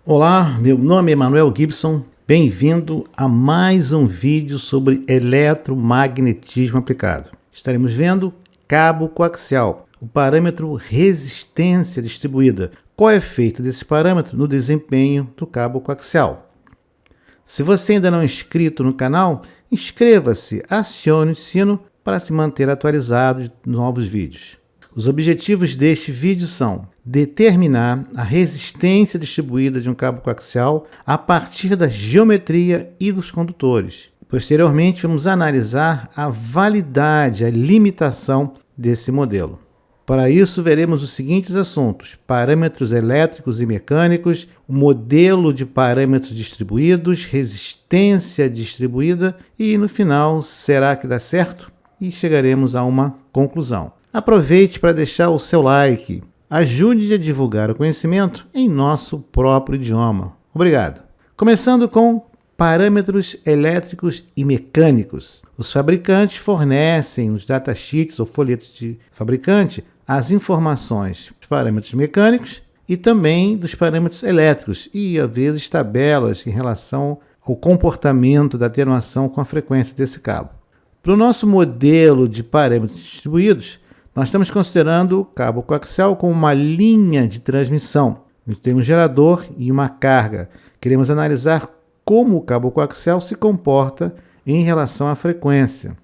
Olá, meu nome é Manuel Gibson, bem-vindo a mais um vídeo sobre eletromagnetismo aplicado. Estaremos vendo cabo coaxial, o parâmetro resistência distribuída. Qual é o efeito desse parâmetro no desempenho do cabo coaxial? Se você ainda não é inscrito no canal, inscreva-se, acione o sino para se manter atualizado de novos vídeos. Os objetivos deste vídeo são determinar a resistência distribuída de um cabo coaxial a partir da geometria e dos condutores. Posteriormente, vamos analisar a validade, a limitação desse modelo. Para isso, veremos os seguintes assuntos: parâmetros elétricos e mecânicos, o modelo de parâmetros distribuídos, resistência distribuída e, no final, será que dá certo? E chegaremos a uma conclusão. Aproveite para deixar o seu like. Ajude a divulgar o conhecimento em nosso próprio idioma. Obrigado. Começando com parâmetros elétricos e mecânicos. Os fabricantes fornecem nos datasheets ou folhetos de fabricante as informações dos parâmetros mecânicos e também dos parâmetros elétricos e, às vezes, tabelas em relação ao comportamento da atenuação com a frequência desse cabo. Para o nosso modelo de parâmetros distribuídos, nós estamos considerando o cabo coaxial como uma linha de transmissão. A gente tem um gerador e uma carga. Queremos analisar como o cabo coaxial se comporta em relação à frequência.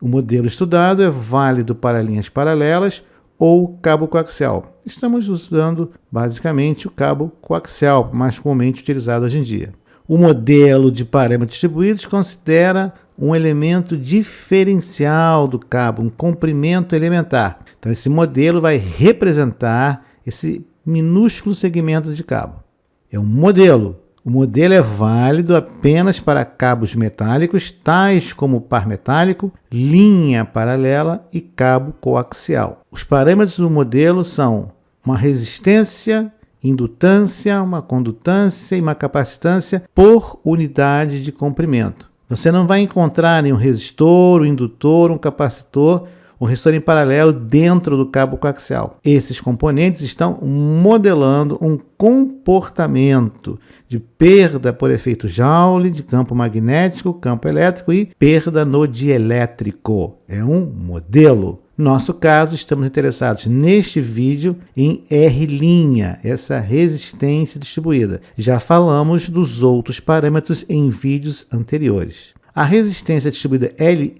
O modelo estudado é válido para linhas paralelas ou cabo coaxial. Estamos usando basicamente o cabo coaxial, mais comumente utilizado hoje em dia. O modelo de parâmetros distribuídos considera um elemento diferencial do cabo, um comprimento elementar. Então, esse modelo vai representar esse minúsculo segmento de cabo. É um modelo. O modelo é válido apenas para cabos metálicos, tais como par metálico, linha paralela e cabo coaxial. Os parâmetros do modelo são uma resistência, indutância, uma condutância e uma capacitância por unidade de comprimento. Você não vai encontrar nenhum resistor, um indutor, um capacitor, um resistor em paralelo dentro do cabo coaxial. Esses componentes estão modelando um comportamento de perda por efeito Joule, de campo magnético, campo elétrico e perda no dielétrico. É um modelo. No nosso caso, estamos interessados neste vídeo em R', essa resistência distribuída. Já falamos dos outros parâmetros em vídeos anteriores. A resistência distribuída R'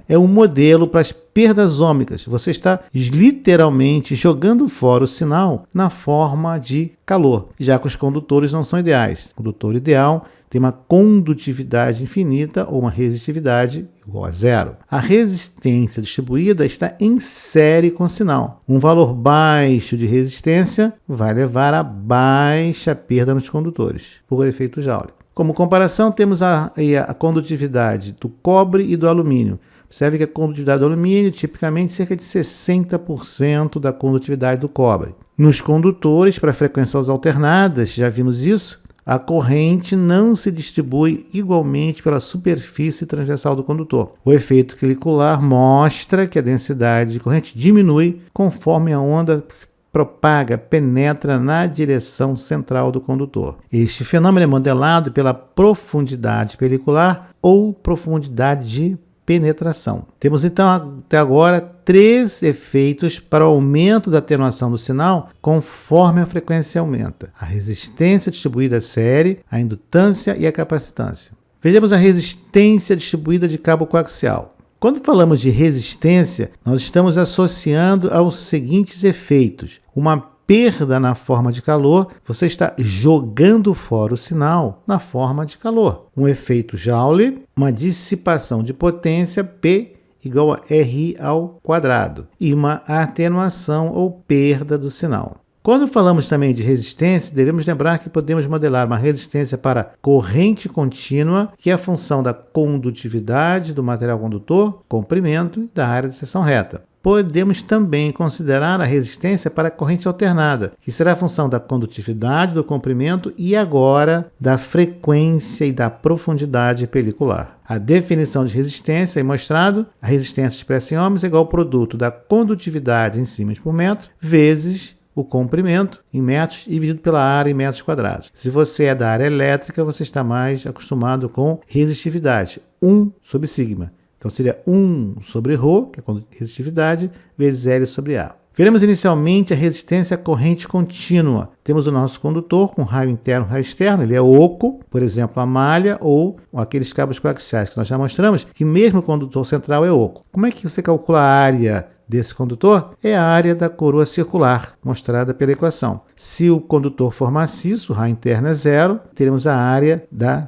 é um modelo para as perdas ômicas. Você está literalmente jogando fora o sinal na forma de calor, já que os condutores não são ideais. O condutor ideal tem uma condutividade infinita ou uma resistividade igual a zero. A resistência distribuída está em série com o sinal. Um valor baixo de resistência vai levar a baixa perda nos condutores, por efeito Joule. Como comparação, temos a condutividade do cobre e do alumínio. Observe que a condutividade do alumínio, tipicamente, cerca de 60% da condutividade do cobre. Nos condutores, para frequências alternadas, já vimos isso, a corrente não se distribui igualmente pela superfície transversal do condutor. O efeito clicular mostra que a densidade de corrente diminui conforme a onda se propaga, penetra na direção central do condutor. Este fenômeno é modelado pela profundidade pelicular ou profundidade de penetração. Temos então até agora 3 efeitos para o aumento da atenuação do sinal conforme a frequência aumenta: a resistência distribuída série, a indutância e a capacitância. Vejamos a resistência distribuída de cabo coaxial. Quando falamos de resistência, nós estamos associando aos seguintes efeitos: uma perda na forma de calor, você está jogando fora o sinal na forma de calor. Um efeito Joule, uma dissipação de potência P igual a R ao quadrado e uma atenuação ou perda do sinal. Quando falamos também de resistência, devemos lembrar que podemos modelar uma resistência para corrente contínua, que é a função da condutividade do material condutor, comprimento e da área de seção reta. Podemos também considerar a resistência para corrente alternada, que será a função da condutividade, do comprimento e agora da frequência e da profundidade pelicular. A definição de resistência é mostrado: a resistência expressa em ohms é igual ao produto da condutividade em símens por metro vezes o comprimento em metros e dividido pela área em metros quadrados. Se você é da área elétrica, você está mais acostumado com resistividade, 1 sobre sigma. Então seria 1 sobre ρ, que é a resistividade, vezes L sobre A. Veremos inicialmente a resistência à corrente contínua. Temos o nosso condutor com raio interno e raio externo, ele é oco, por exemplo, a malha ou aqueles cabos coaxiais que nós já mostramos, que mesmo o condutor central é oco. Como é que você calcula a área desse condutor? É a área da coroa circular, mostrada pela equação. Se o condutor for maciço, o raio interno é 0, teremos a área da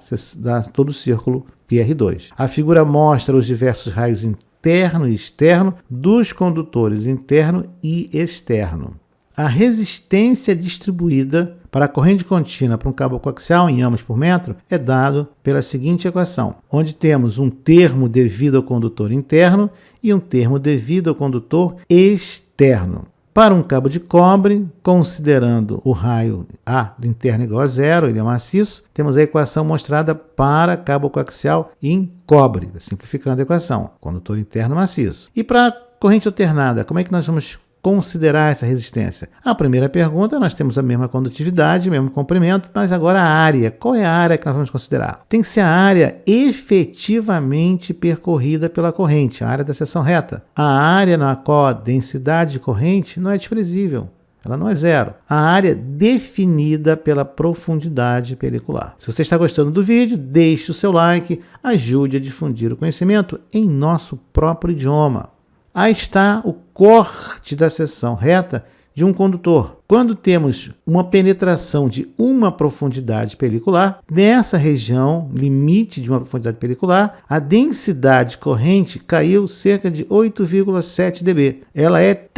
todo o círculo PR2. A figura mostra os diversos raios interno e externo dos condutores interno e externo. A resistência distribuída para a corrente contínua para um cabo coaxial em ohms por metro é dado pela seguinte equação, onde temos um termo devido ao condutor interno e um termo devido ao condutor externo. Para um cabo de cobre, considerando o raio A do interno igual a 0, ele é maciço, temos a equação mostrada para cabo coaxial em cobre, simplificando a equação, condutor interno maciço. E para corrente alternada, como é que nós vamos considerar essa resistência? A primeira pergunta, nós temos a mesma condutividade, mesmo comprimento, mas agora a área. Qual é a área que nós vamos considerar? Tem que ser a área efetivamente percorrida pela corrente, a área da seção reta. A área na qual a densidade de corrente não é desprezível. Ela não é 0. A área definida pela profundidade pelicular. Se você está gostando do vídeo, deixe o seu like, ajude a difundir o conhecimento em nosso próprio idioma. Aí está o corte da seção reta de um condutor. Quando temos uma penetração de uma profundidade pelicular, nessa região, limite de uma profundidade pelicular, a densidade corrente caiu cerca de 8,7 dB. Ela é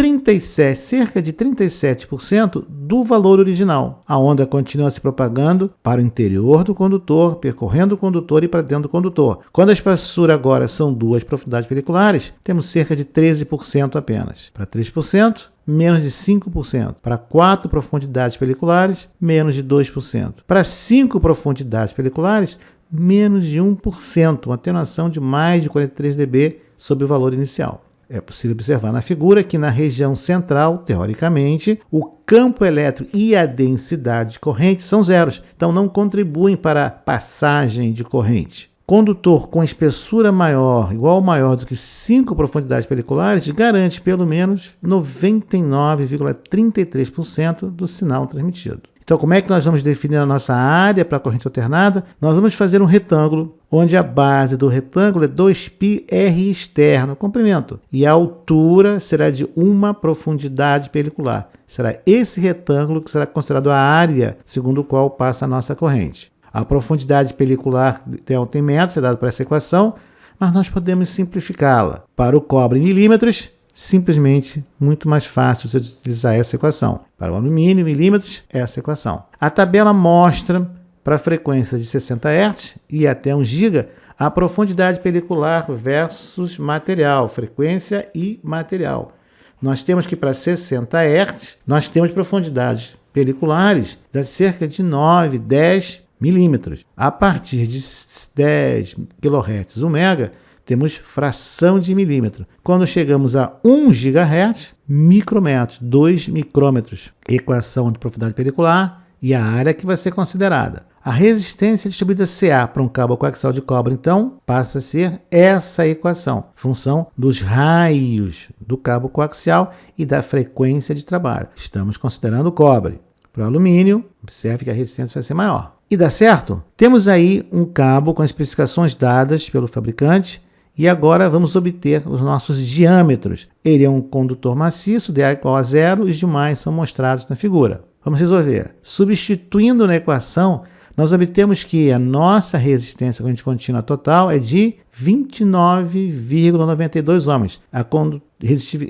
cerca de 37% do valor original. A onda continua se propagando para o interior do condutor, percorrendo o condutor e para dentro do condutor. Quando a espessura agora são 2 profundidades peliculares, temos cerca de 13% apenas. Para 3%, menos de 5%. Para 4 profundidades peliculares, menos de 2%. Para 5 profundidades peliculares, menos de 1%, uma atenuação de mais de 43 dB sobre o valor inicial. É possível observar na figura que na região central, teoricamente, o campo elétrico e a densidade de corrente são zeros, então não contribuem para a passagem de corrente. Condutor com espessura maior, igual ou maior do que 5 profundidades peliculares, garante pelo menos 99,33% do sinal transmitido. Então, como é que nós vamos definir a nossa área para a corrente alternada? Nós vamos fazer um retângulo, onde a base do retângulo é 2πr externo, comprimento, e a altura será de 1 profundidade pelicular. Será esse retângulo que será considerado a área segundo o qual passa a nossa corrente. A profundidade pelicular delta em metros é dada por essa equação, mas nós podemos simplificá-la. Para o cobre em milímetros, simplesmente muito mais fácil você utilizar essa equação. Para o alumínio em milímetros, essa equação. A tabela mostra para frequências de 60 Hz e até 1 GHz a profundidade pelicular versus material, frequência e material. Nós temos que para 60 Hz, nós temos profundidades peliculares de cerca de 9, 10 milímetros. A partir de 10 kHz, 1 MHz, temos fração de milímetro. Quando chegamos a 1 GHz, micrômetros, 2 micrômetros. Equação de profundidade pelicular e a área que vai ser considerada. A resistência distribuída CA para um cabo coaxial de cobre, então, passa a ser essa equação, função dos raios do cabo coaxial e da frequência de trabalho. Estamos considerando o cobre. Para o alumínio, observe que a resistência vai ser maior. E dá certo? Temos aí um cabo com as especificações dadas pelo fabricante e agora vamos obter os nossos diâmetros. Ele é um condutor maciço, dA igual a 0, os demais são mostrados na figura. Vamos resolver. Substituindo na equação, nós obtemos que a nossa resistência corrente contínua total é de 29,92 ohms.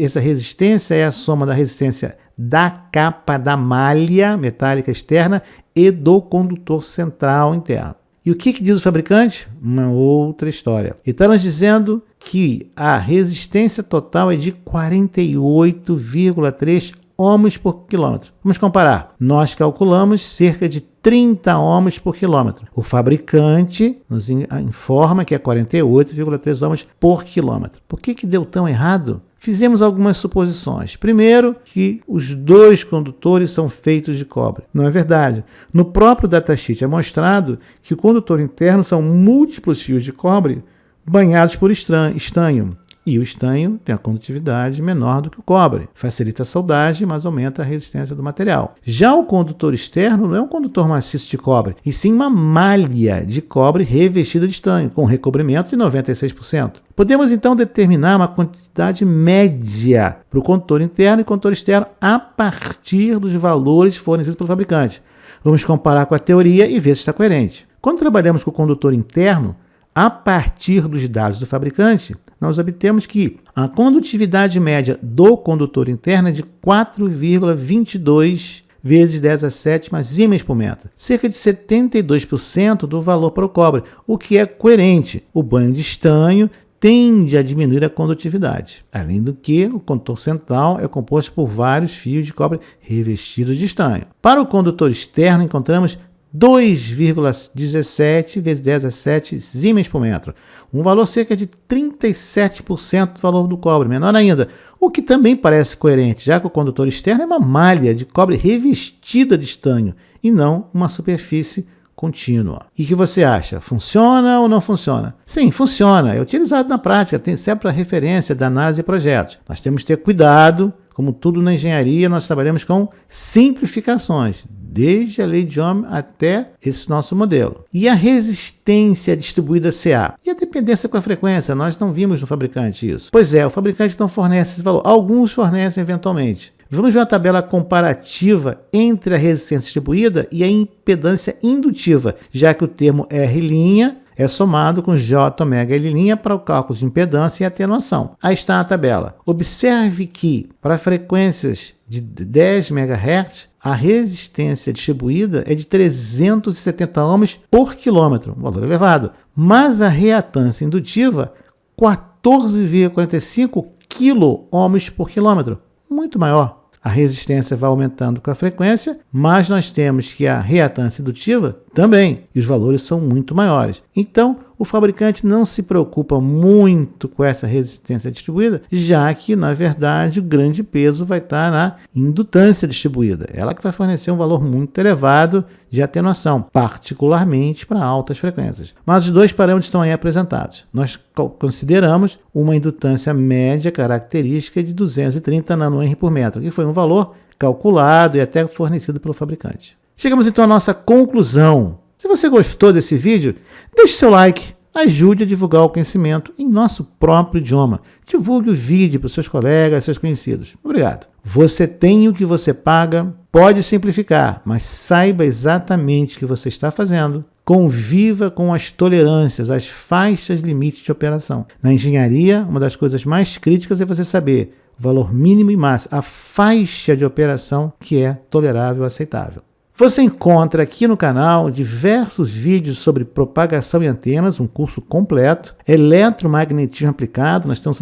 Essa resistência é a soma da resistência da capa da malha metálica externa e do condutor central interno. E o que diz o fabricante? Uma outra história. Ele está nos dizendo que a resistência total é de 48,3 ohms por quilômetro. Vamos comparar. Nós calculamos cerca de 30 ohms por quilômetro. O fabricante nos informa que é 48,3 ohms por quilômetro. Por que deu tão errado? Fizemos algumas suposições. Primeiro, que os dois condutores são feitos de cobre. Não é verdade. No próprio datasheet é mostrado que o condutor interno são múltiplos fios de cobre banhados por estanho. E o estanho tem a condutividade menor do que o cobre. Facilita a soldagem, mas aumenta a resistência do material. Já o condutor externo não é um condutor maciço de cobre, e sim uma malha de cobre revestida de estanho, com recobrimento de 96%. Podemos então determinar uma quantidade média para o condutor interno e condutor externo a partir dos valores fornecidos pelo fabricante. Vamos comparar com a teoria e ver se está coerente. Quando trabalhamos com o condutor interno, a partir dos dados do fabricante, nós obtemos que a condutividade média do condutor interno é de 4,22 vezes 10 a 7 síemens por metro, cerca de 72% do valor para o cobre, o que é coerente. O banho de estanho tende a diminuir a condutividade. Além do que, o condutor central é composto por vários fios de cobre revestidos de estanho. Para o condutor externo, encontramos 2,17 vezes 10 a 7 siemens por metro, um valor cerca de 37% do valor do cobre, menor ainda, o que também parece coerente, já que o condutor externo é uma malha de cobre revestida de estanho e não uma superfície contínua. E o que você acha? Funciona ou não funciona? Sim, funciona, é utilizado na prática, tem sempre para referência da análise de projetos. Nós temos que ter cuidado, como tudo na engenharia, nós trabalhamos com simplificações, desde a lei de Ohm até esse nosso modelo. E a resistência distribuída CA? E a dependência com a frequência? Nós não vimos no fabricante isso. Pois é, o fabricante não fornece esse valor. Alguns fornecem eventualmente. Vamos ver uma tabela comparativa entre a resistência distribuída e a impedância indutiva, já que o termo R' é somado com J⍵L' para o cálculo de impedância e atenuação. Aí está a tabela. Observe que, para frequências de 10 MHz, a resistência distribuída é de 370 ohms por quilômetro, um valor elevado. Mas a reatância indutiva, 14,45 kΩ por quilômetro, muito maior. A resistência vai aumentando com a frequência, mas nós temos que a reatância indutiva também, e os valores são muito maiores. Então, o fabricante não se preocupa muito com essa resistência distribuída, já que, na verdade, o grande peso vai estar na indutância distribuída. Ela que vai fornecer um valor muito elevado de atenuação, particularmente para altas frequências. Mas os dois parâmetros estão aí apresentados. Nós consideramos uma indutância média característica de 230 nanohenry por metro, que foi um valor calculado e até fornecido pelo fabricante. Chegamos então à nossa conclusão. Se você gostou desse vídeo, deixe seu like, ajude a divulgar o conhecimento em nosso próprio idioma. Divulgue o vídeo para os seus colegas, seus conhecidos. Obrigado. Você tem o que você paga, pode simplificar, mas saiba exatamente o que você está fazendo. Conviva com as tolerâncias, as faixas limites de operação. Na engenharia, uma das coisas mais críticas é você saber o valor mínimo e máximo, a faixa de operação que é tolerável e aceitável. Você encontra aqui no canal diversos vídeos sobre propagação em antenas, um curso completo, eletromagnetismo aplicado. Nós estamos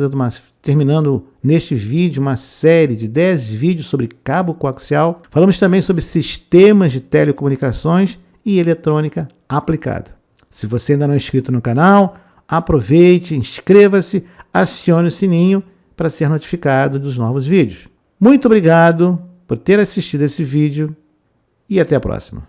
terminando neste vídeo uma série de 10 vídeos sobre cabo coaxial. Falamos também sobre sistemas de telecomunicações e eletrônica aplicada. Se você ainda não é inscrito no canal, aproveite, inscreva-se, acione o sininho para ser notificado dos novos vídeos. Muito obrigado por ter assistido esse vídeo. E até a próxima.